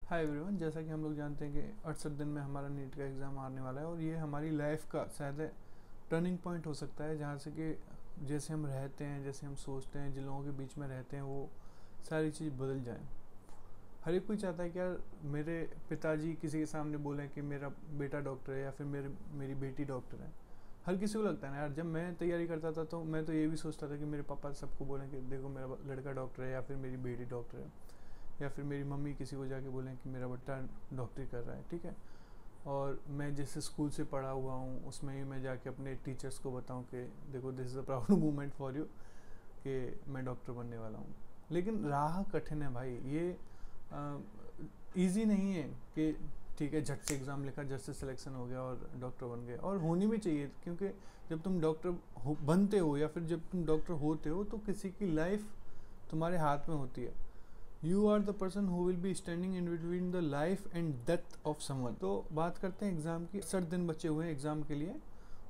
Hi everyone, जैसा कि हम लोग जानते हैं कि 68 दिन में हमारा नीट का एग्ज़ाम आने वाला है और ये हमारी लाइफ का शायद टर्निंग पॉइंट हो सकता है, जहाँ से कि जैसे हम रहते हैं, जैसे हम सोचते हैं, जिन लोगों के बीच में रहते हैं, वो सारी चीज़ बदल जाए। हर एक कोई चाहता है कि यार मेरे पिताजी किसी के सामने बोलें कि मेरा बेटा डॉक्टर है या फिर मेरी बेटी डॉक्टर है। हर किसी को लगता है ना यार, जब मैं तैयारी करता था तो मैं तो ये भी सोचता था कि मेरे पापा सबको बोलें कि देखो मेरा लड़का डॉक्टर है या फिर मेरी बेटी डॉक्टर है, या फिर मेरी मम्मी किसी को जाके बोलें कि मेरा बेटा डॉक्टरी कर रहा है। ठीक है। और मैं जिस स्कूल से पढ़ा हुआ हूँ उसमें ही मैं जाके अपने टीचर्स को बताऊँ कि देखो this is a proud moment for you कि मैं डॉक्टर बनने वाला हूँ। लेकिन राह कठिन है भाई, ये ईजी नहीं है कि ठीक है झट से एग्ज़ाम लिखा, झट से सिलेक्शन हो गया और डॉक्टर बन गए। और होनी भी चाहिए, क्योंकि जब तुम डॉक्टर बनते हो या फिर जब तुम डॉक्टर होते हो तो किसी की लाइफ तुम्हारे हाथ में होती है। You are the person who will be standing in between the life and death of someone. तो बात करते हैं एग्ज़ाम की। 60 दिन बचे हुए हैं एग्ज़ाम के लिए,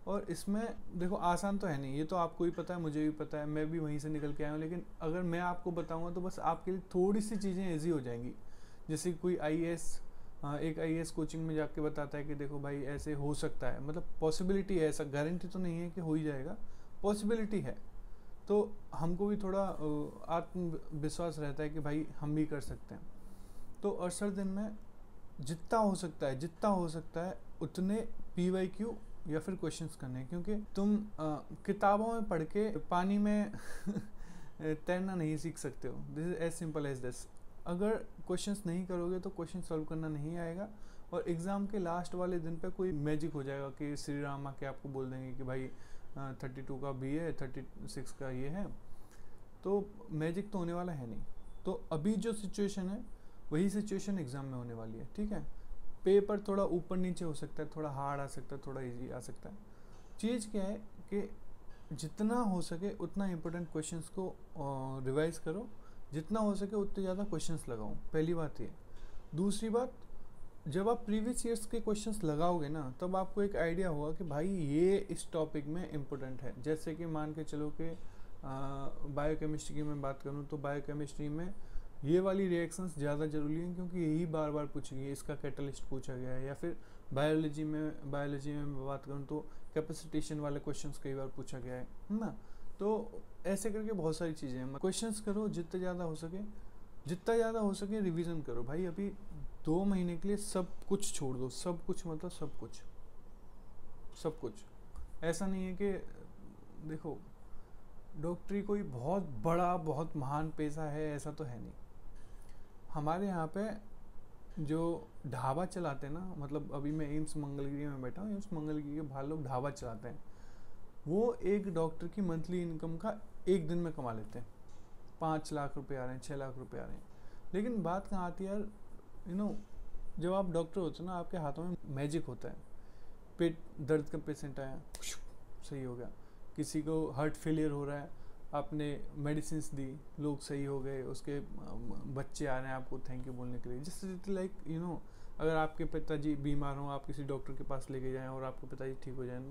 और इसमें देखो आसान तो है नहीं, ये तो आपको भी पता है, मुझे भी पता है, मैं भी वहीं से निकल के आया हूँ। लेकिन अगर मैं आपको बताऊँगा तो बस आपके लिए थोड़ी सी चीज़ें ईजी हो जाएंगी। जैसे कोई एक आईएएस कोचिंग में जाके बताता है कि देखो भाई ऐसे हो सकता है, मतलब पॉसिबिलिटी है, ऐसा गारंटी तो नहीं है कि हो ही जाएगा, पॉसिबिलिटी है। तो हमको भी थोड़ा आत्मविश्वास रहता है कि भाई हम भी कर सकते हैं। तो 68 दिन में जितना हो सकता है उतने PYQ या फिर क्वेश्चंस करने हैं, क्योंकि तुम किताबों में पढ़ के पानी में तैरना नहीं सीख सकते हो। This is as simple as this. अगर क्वेश्चंस नहीं करोगे तो क्वेश्चन सॉल्व करना नहीं आएगा, और एग्ज़ाम के लास्ट वाले दिन पे कोई मैजिक हो जाएगा कि श्री राम आके आपको बोल देंगे कि भाई 32 का बी है, 36 का ये है। तो मैजिक तो होने वाला है नहीं। तो अभी जो सिचुएशन है वही सिचुएशन एग्ज़ाम में होने वाली है। ठीक है। पेपर थोड़ा ऊपर नीचे हो सकता है, थोड़ा हार्ड आ सकता है, थोड़ा इजी आ सकता है। चीज़ क्या है कि जितना हो सके उतना इम्पोर्टेंट क्वेश्चंस को रिवाइज करो, जितना हो सके उतने ज़्यादा क्वेश्चंस लगाओ। पहली बात ये। दूसरी बात, जब आप प्रीवियस ईयर्स के क्वेश्चंस लगाओगे ना, तब आपको एक आइडिया होगा कि भाई ये इस टॉपिक में इम्पोर्टेंट है। जैसे कि मान के चलो कि बायोकेमिस्ट्री की मैं बात करूँ तो बायोकेमिस्ट्री में ये वाली रिएक्शंस ज़्यादा ज़रूरी हैं, क्योंकि यही बार बार पूछी गई है, इसका कैटलिस्ट पूछा गया है। या फिर बायोलॉजी में मैं बात करूँ तो कैपेसिटेशन वाले क्वेश्चंस कई बार पूछा गया है ना। तो ऐसे करके बहुत सारी चीज़ें हैं। क्वेश्चंस करो जितने ज़्यादा हो सके रिवीजन करो भाई। अभी 2 महीने के लिए सब कुछ छोड़ दो, सब कुछ मतलब सब कुछ। ऐसा नहीं है कि देखो डॉक्टरी कोई बहुत बड़ा बहुत महान पेशा है, ऐसा तो है नहीं। हमारे यहाँ पे जो ढाबा चलाते हैं ना, मतलब अभी मैं एम्स मंगलगिरी में बैठा हूँ, एम्स मंगलगिरी के बाहर लोग ढाबा चलाते हैं, वो एक डॉक्टर की मंथली इनकम का एक दिन में कमा लेते हैं। 5 लाख रुपए आ रहे हैं, 6 लाख रुपए आ रहे हैं। लेकिन बात कहाँ आती है यार, जब आप डॉक्टर होते हो ना, आपके हाथों में मैजिक होता है। पेट दर्द का पेशेंट आया, सही हो गया। किसी को हार्ट फेलियर हो रहा है, आपने मेडिसिन दी, लोग सही हो गए, उसके बच्चे आ रहे हैं आपको थैंक यू बोलने के लिए। जस्ट लाइक अगर आपके पिताजी बीमार हों, आप किसी डॉक्टर के पास लेके जाएं और आपके पिताजी ठीक हो जाएं,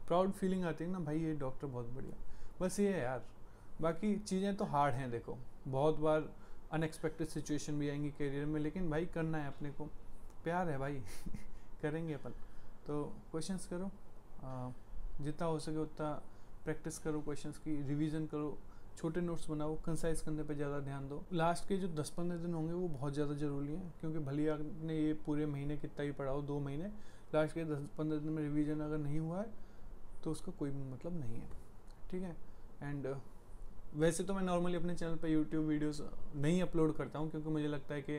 प्राउड फीलिंग आती है ना भाई, ये डॉक्टर बहुत बढ़िया। बस ये है यार, बाकी चीज़ें तो हार्ड हैं। देखो बहुत बार अनएक्सपेक्टेड सिचुएशन भी आएंगी करियर में, लेकिन भाई करना है अपने को, प्यार है भाई करेंगे अपन। तो क्वेश्चंस करो, जितना हो सके उतना प्रैक्टिस करो, क्वेश्चंस की रिवीजन करो, छोटे नोट्स बनाओ, कंसाइज करने पे ज़्यादा ध्यान दो। लास्ट के जो 10-15 दिन होंगे वो बहुत ज़्यादा ज़रूरी हैं, क्योंकि भले आपने ये पूरे महीने कितना ही पढ़ा हो, 2 महीने, लास्ट के 10-15 दिन में रिवीजन अगर नहीं हुआ है तो उसका कोई मतलब नहीं है। ठीक है। एंड वैसे तो मैं नॉर्मली अपने चैनल पर यूट्यूब वीडियोस नहीं अपलोड करता हूँ, क्योंकि मुझे लगता है कि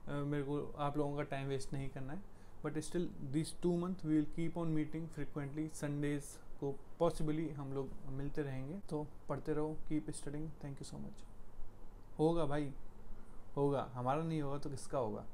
मेरे को आप लोगों का टाइम वेस्ट नहीं करना है। But still this 2 month we will keep on meeting frequently. Sundays को पॉसिबली हम लोग मिलते रहेंगे। तो पढ़ते रहो, keep studying. Thank you so much. होगा भाई, होगा। हमारा नहीं होगा तो किसका होगा।